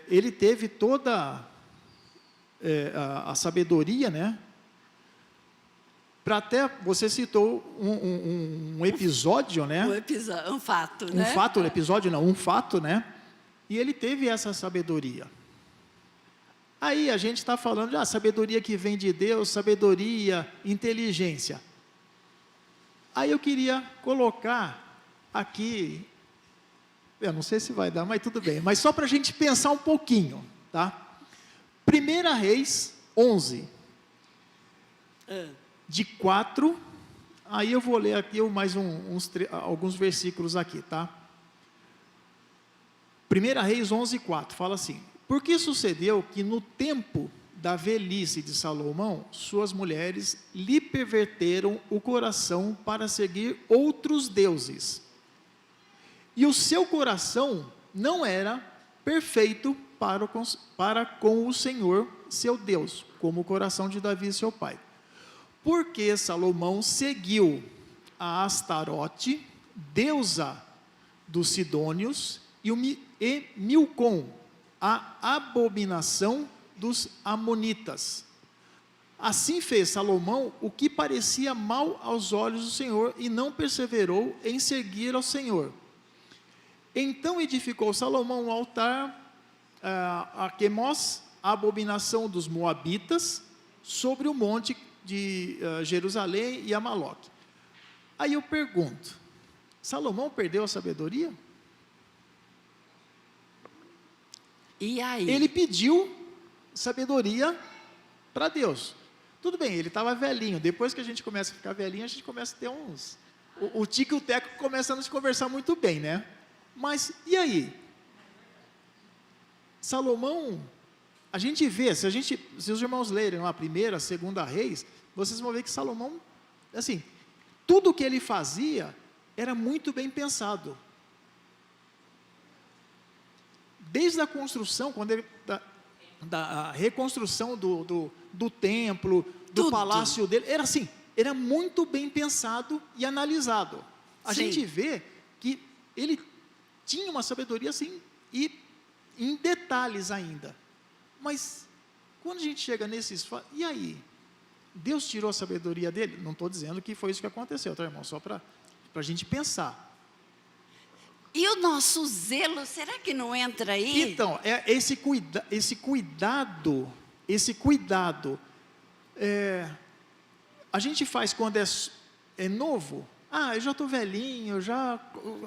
ele teve toda a sabedoria, né? Para até, você citou um episódio, né? Um fato, né? Um fato, né? E ele teve essa sabedoria. Aí a gente está falando de sabedoria que vem de Deus, sabedoria, inteligência. Aí eu queria colocar aqui, eu não sei se vai dar, mas tudo bem, mas só para a gente pensar um pouquinho, tá? 1 Reis 11, de 4, aí eu vou ler aqui mais alguns versículos aqui, tá? 1 Reis 11, 4, fala assim: porque sucedeu que no tempo da velhice de Salomão, suas mulheres lhe perverteram o coração para seguir outros deuses. E o seu coração não era perfeito para com o Senhor, seu Deus, como o coração de Davi, seu pai. Porque Salomão seguiu a Astarote, deusa dos Sidônios, e Milcom, a abominação dos amonitas. Assim fez Salomão o que parecia mal aos olhos do Senhor, e não perseverou em seguir ao Senhor. Então edificou Salomão um altar a Quemos, a abominação dos moabitas, sobre o monte de Jerusalém e Amaloque. Aí eu pergunto: Salomão perdeu a sabedoria? E aí? Ele pediu sabedoria para Deus. Tudo bem, ele estava velhinho. Depois que a gente começa a ficar velhinho, a gente começa a ter uns... O tico e o teco começam a nos conversar muito bem, né? Mas, e aí? Salomão, a gente vê, se os irmãos lerem lá a 1ª, 2ª Reis, vocês vão ver que Salomão, assim, tudo que ele fazia era muito bem pensado. Desde a construção, da reconstrução do templo, do palácio dele, era assim, era muito bem pensado e analisado. A gente vê que ele tinha uma sabedoria assim, e em detalhes ainda. Mas, quando a gente chega nesses... E aí? Deus tirou a sabedoria dele? Não estou dizendo que foi isso que aconteceu, tá, irmão? Só para a gente pensar. E o nosso zelo, será que não entra aí? Então, esse cuidado, a gente faz quando é novo, eu já estou velhinho,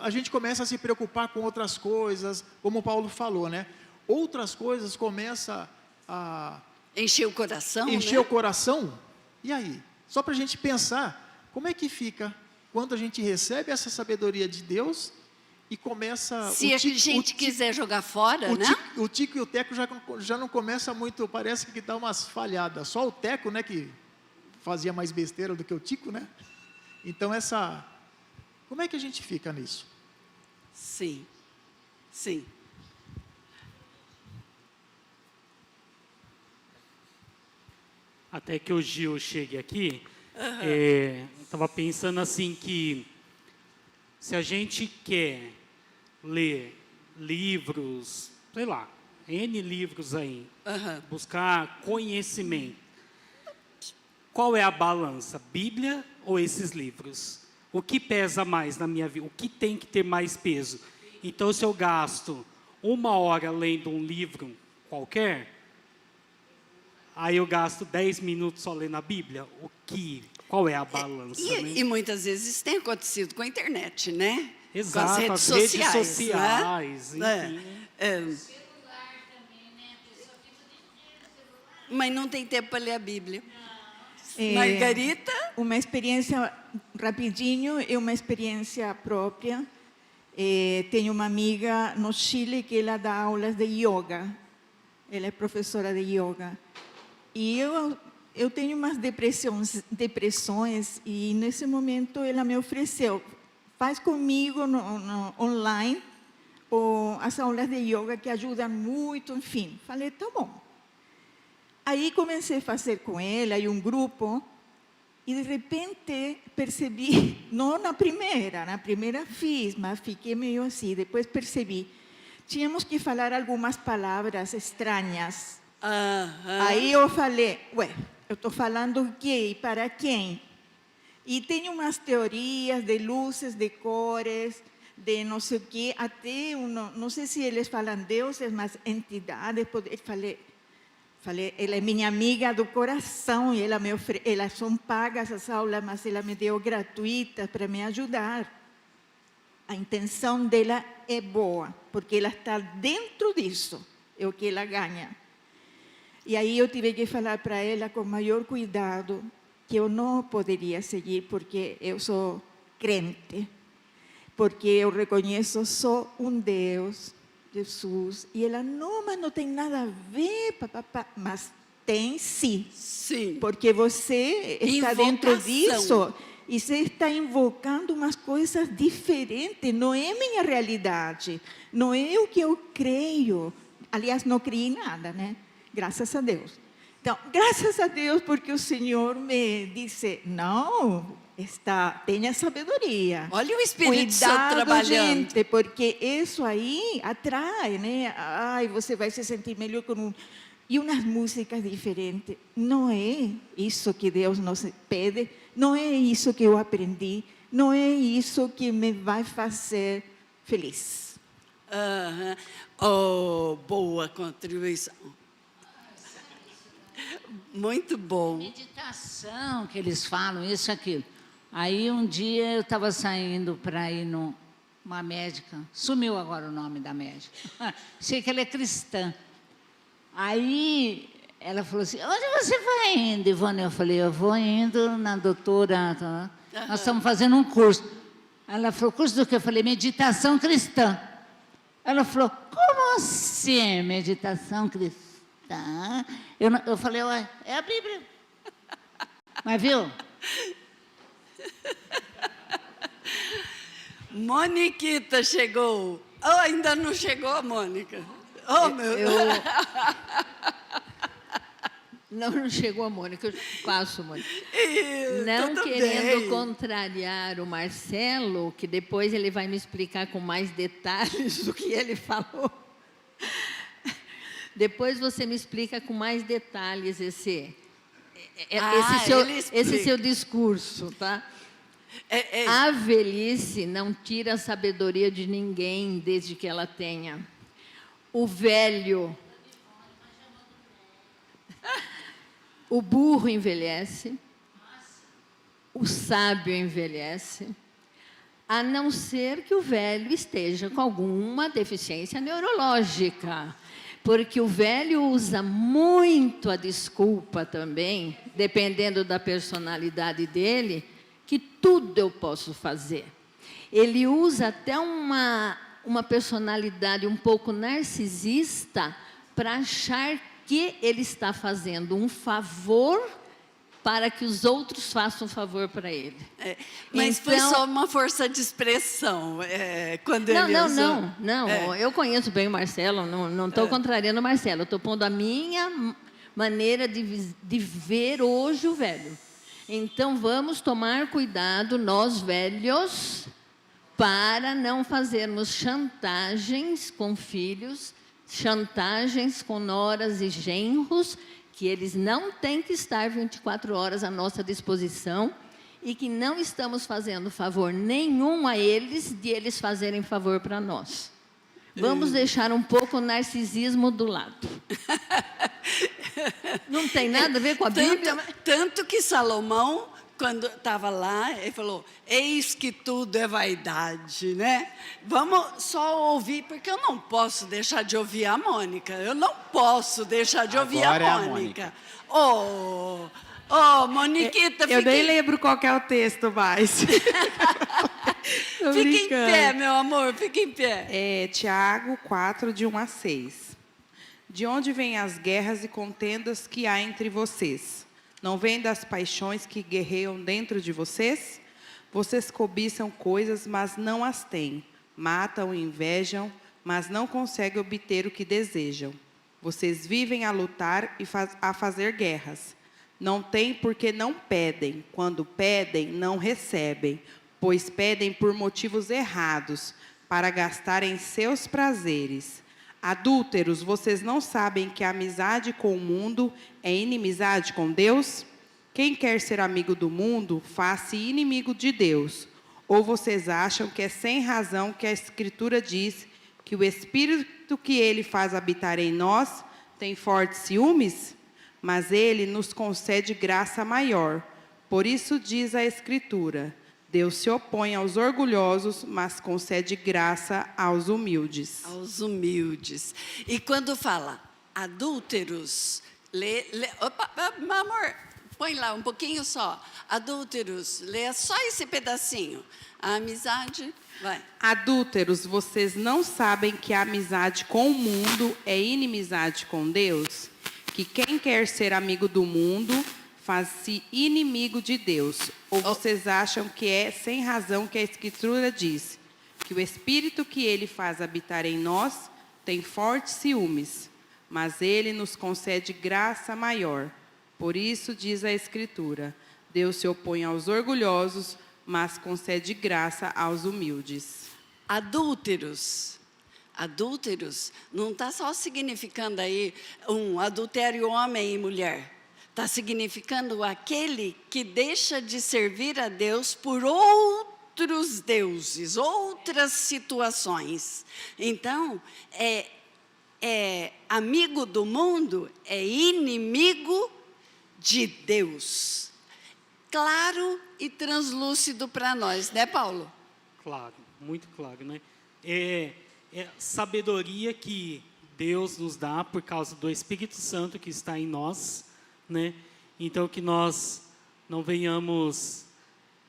a gente começa a se preocupar com outras coisas, como o Paulo falou, né? Outras coisas começam a Encher o coração, encher né? o coração. E aí? Só para a gente pensar, como é que fica quando a gente recebe essa sabedoria de Deus e começa... Se a gente quiser jogar fora, né? O tico e o teco já não começa muito, parece que dá umas falhadas. Só o teco, né, que fazia mais besteira do que o tico, né? Então, como é que a gente fica nisso? Sim, sim. Até que o Gil chegue aqui, estava pensando assim que se a gente quer ler livros, sei lá, N livros aí, buscar conhecimento, qual é a balança, Bíblia ou esses livros? O que pesa mais na minha vida? O que tem que ter mais peso? Então, se eu gasto 1 hora lendo um livro qualquer, aí eu gasto 10 minutos só lendo a Bíblia? Qual é a balança? Né? E muitas vezes isso tem acontecido com a internet, né? Exato, com as redes sociais, né? enfim. Mas não tem tempo para ler a Bíblia. Margarita? Uma experiência, rapidinho, é uma experiência própria. Tenho uma amiga no Chile que ela dá aulas de yoga. Ela é professora de yoga. E eu tenho umas depressões e nesse momento ela me ofereceu, faz comigo online as aulas de yoga que ajudam muito, enfim. Falei, tá bom. Aí comecei a fazer com ela e um grupo e de repente percebi, não na primeira fiz, mas fiquei meio assim, depois percebi, tínhamos que falar algumas palavras estranhas. Aí eu falei, eu estou falando o quê e para quem? E tem umas teorias de luzes, de cores, de não sei o quê, até, não sei se eles falam deuses, mas entidades. Falei, ela é minha amiga do coração e elas são pagas as aulas, mas ela me deu gratuitas para me ajudar. A intenção dela é boa, porque ela está dentro disso, é o que ela ganha. E aí eu tive que falar para ela com maior cuidado que eu não poderia seguir porque eu sou crente, porque eu reconheço só um Deus, Jesus, e ela, não, mas não tem nada a ver, papapá. Mas tem sim. Sim. Porque você está dentro disso e você está invocando umas coisas diferentes, não é minha realidade, não é o que eu creio. Aliás, não criei nada, né? Graças a Deus. Então, graças a Deus, porque o Senhor me disse, não, tenha sabedoria. Olha o Espírito Santo trabalhando. Gente, porque isso aí atrai, né? Ai, você vai se sentir melhor com e umas músicas diferentes. Não é isso que Deus nos pede, não é isso que eu aprendi, não é isso que me vai fazer feliz. Oh, boa contribuição. Muito bom. Meditação, que eles falam, isso, aquilo. Aí um dia eu estava saindo para ir numa médica, sumiu agora o nome da médica, sei que ela é cristã. Aí ela falou assim, onde você vai indo, Ivone? Eu falei, eu vou indo na doutora, nós estamos fazendo um curso. Ela falou, curso do quê? Eu falei, meditação cristã. Ela falou, como assim, meditação cristã? Eu falei, ué, é a Bíblia. Mas viu? Moniquita chegou. Oh, ainda não chegou a Mônica. Oh, meu Deus. Não chegou a Mônica, eu passo, Mônica. Não querendo contrariar o Marcelo, que depois ele vai me explicar com mais detalhes do que ele falou. Depois você me explica com mais detalhes esse seu discurso, tá? A velhice não tira a sabedoria de ninguém desde que ela tenha. O velho, o burro envelhece, o sábio envelhece, a não ser que o velho esteja com alguma deficiência neurológica. Porque o velho usa muito a desculpa também, dependendo da personalidade dele, que tudo eu posso fazer. Ele usa até uma personalidade um pouco narcisista para achar que ele está fazendo um favor para que os outros façam um favor para ele. Mas então, foi só uma força de expressão, quando ele usou. Não. Eu conheço bem o Marcelo, não estou contrariando o Marcelo, estou pondo a minha maneira de ver hoje o velho. Então, vamos tomar cuidado, nós velhos, para não fazermos chantagens com filhos, chantagens com noras e genros, que eles não têm que estar 24 horas à nossa disposição e que não estamos fazendo favor nenhum a eles de eles fazerem favor para nós. Vamos deixar um pouco o narcisismo do lado. Não tem nada a ver com a Bíblia. Tanto que Salomão, quando estava lá, ele falou, eis que tudo é vaidade, né? Vamos só ouvir, porque eu não posso deixar de ouvir a Mônica. Eu não posso deixar de ouvir a Mônica. Moniquita, Eu nem lembro qual que é o texto mais. Fica em pé, meu amor, fica em pé. É Tiago 4, de 1 a 6. De onde vêm as guerras e contendas que há entre vocês? Não vêm das paixões que guerreiam dentro de vocês? Vocês cobiçam coisas, mas não as têm. Matam e invejam, mas não conseguem obter o que desejam. Vocês vivem a lutar e a fazer guerras. Não têm porque não pedem. Quando pedem, não recebem, pois pedem por motivos errados, para gastarem seus prazeres. Adúlteros, vocês não sabem que a amizade com o mundo é inimizade com Deus? Quem quer ser amigo do mundo, faz-se inimigo de Deus. Ou vocês acham que é sem razão que a Escritura diz que o Espírito que Ele faz habitar em nós tem fortes ciúmes? Mas Ele nos concede graça maior. Por isso diz a Escritura, Deus se opõe aos orgulhosos, mas concede graça aos humildes. Aos humildes. E quando fala adúlteros, opa, meu amor, põe lá um pouquinho só. Adúlteros, lê só esse pedacinho. A amizade, vai. Adúlteros, vocês não sabem que a amizade com o mundo é inimizade com Deus? Que quem quer ser amigo do mundo faz-se inimigo de Deus. Ou vocês acham que é sem razão que a Escritura diz que o Espírito que Ele faz habitar em nós tem fortes ciúmes, mas Ele nos concede graça maior. Por isso diz a Escritura, Deus se opõe aos orgulhosos, mas concede graça aos humildes. Adúlteros. Adúlteros não está só significando aí um adultério homem e mulher. Está significando aquele que deixa de servir a Deus por outros deuses, outras situações. Então, amigo do mundo é inimigo de Deus. Claro e translúcido para nós, né, Paulo? Claro, muito claro, né? É sabedoria que Deus nos dá por causa do Espírito Santo que está em nós, né? Então, que nós não venhamos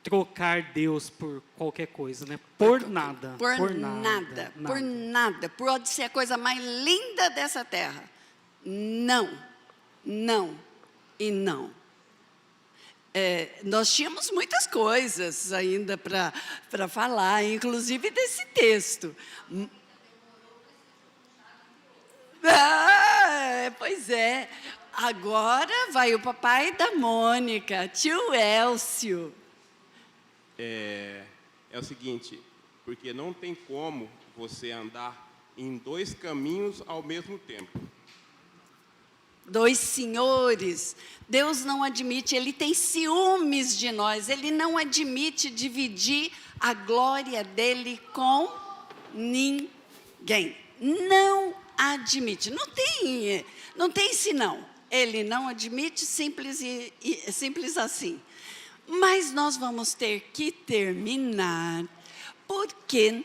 trocar Deus por qualquer coisa, né? Por nada. Por nada. Pode ser a coisa mais linda dessa terra. Não, não e não. Nós tínhamos muitas coisas ainda para falar, inclusive desse texto. Pois é. Agora vai o papai da Mônica, tio Elcio. É o seguinte, porque não tem como você andar em dois caminhos ao mesmo tempo. Dois senhores. Deus não admite, Ele tem ciúmes de nós. Ele não admite dividir a glória dEle com ninguém. Não admite. Não tem senão. Ele não admite, simples assim. Mas nós vamos ter que terminar, porque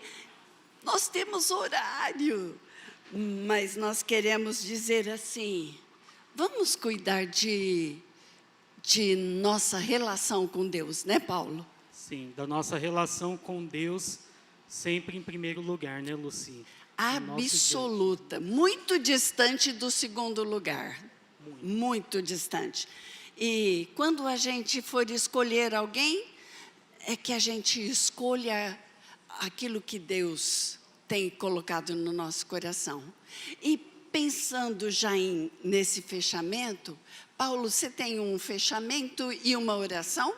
nós temos horário, mas nós queremos dizer assim, vamos cuidar de nossa relação com Deus, né, Paulo? Sim, da nossa relação com Deus, sempre em primeiro lugar, né, Luci? Absoluta, muito distante do segundo lugar, muito distante. E quando a gente for escolher alguém, é que a gente escolha aquilo que Deus tem colocado no nosso coração. E pensando já nesse fechamento, Paulo, você tem um fechamento e uma oração?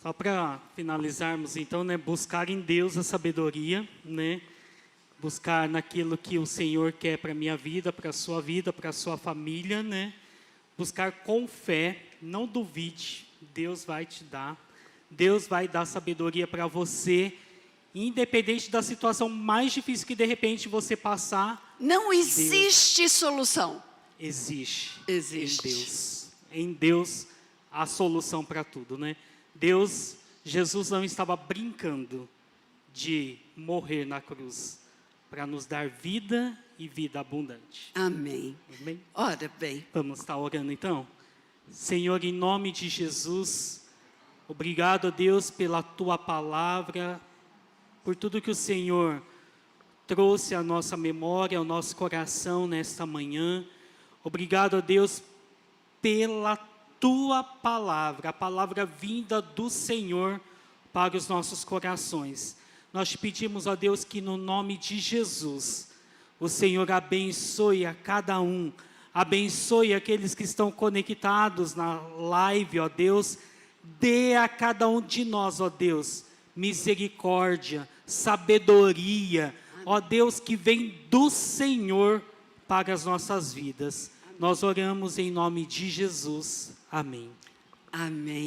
Só para finalizarmos, então, né, buscar em Deus a sabedoria, né? Buscar naquilo que o Senhor quer para a minha vida, para a sua vida, para a sua família, né? Buscar com fé, não duvide, Deus vai te dar. Deus vai dar sabedoria para você, independente da situação mais difícil que de repente você passar. Não existe solução. Existe. Existe. Em Deus. Em Deus a solução para tudo, né? Deus, Jesus não estava brincando de morrer na cruz para nos dar vida e vida abundante. Amém. Amém? Ora bem. Vamos estar orando então? Senhor, em nome de Jesus, obrigado, Deus, pela Tua palavra, por tudo que o Senhor trouxe à nossa memória, ao nosso coração nesta manhã. Obrigado, Deus, pela Tua palavra, a palavra vinda do Senhor para os nossos corações. Nós te pedimos, ó Deus, que no nome de Jesus, o Senhor abençoe a cada um, abençoe aqueles que estão conectados na live, ó Deus, dê a cada um de nós, ó Deus, misericórdia, sabedoria, ó Deus, que vem do Senhor para as nossas vidas. Nós oramos em nome de Jesus. Amém. Amém.